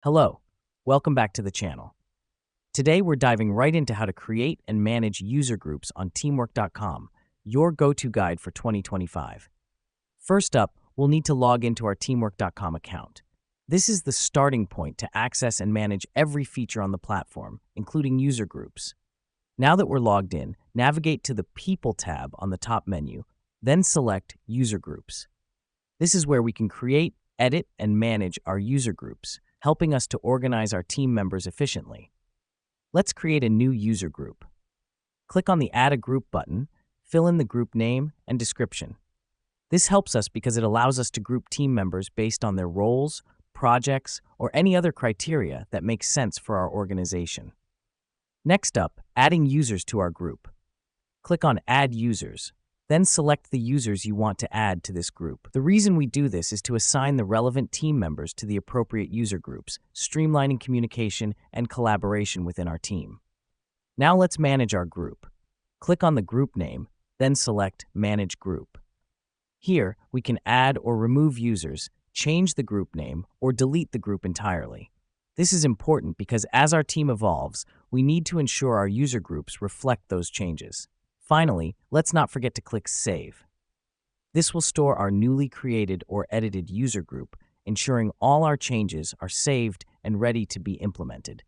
Hello, welcome back to the channel. Today we're diving right into how to create and manage user groups on teamwork.com, your go-to guide for 2025. First up, we'll need to log into our teamwork.com account. This is the starting point to access and manage every feature on the platform, including user groups. Now that we're logged in, navigate to the People tab on the top menu, then select User Groups. This is where we can create, edit, and manage our user groups, helping us to organize our team members efficiently. Let's create a new user group. Click on the Add a Group button, fill in the group name and description. This helps us because it allows us to group team members based on their roles, projects, or any other criteria that makes sense for our organization. Next up, adding users to our group. Click on Add Users. Then select the users you want to add to this group. The reason we do this is to assign the relevant team members to the appropriate user groups, streamlining communication and collaboration within our team. Now let's manage our group. Click on the group name, then select Manage Group. Here, we can add or remove users, change the group name, or delete the group entirely. This is important because as our team evolves, we need to ensure our user groups reflect those changes. Finally, let's not forget to click Save. This will store our newly created or edited user group, ensuring all our changes are saved and ready to be implemented.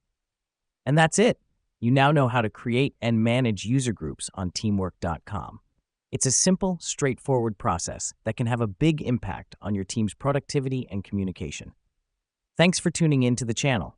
And that's it. You now know how to create and manage user groups on teamwork.com. It's a simple, straightforward process that can have a big impact on your team's productivity and communication. Thanks for tuning in to the channel.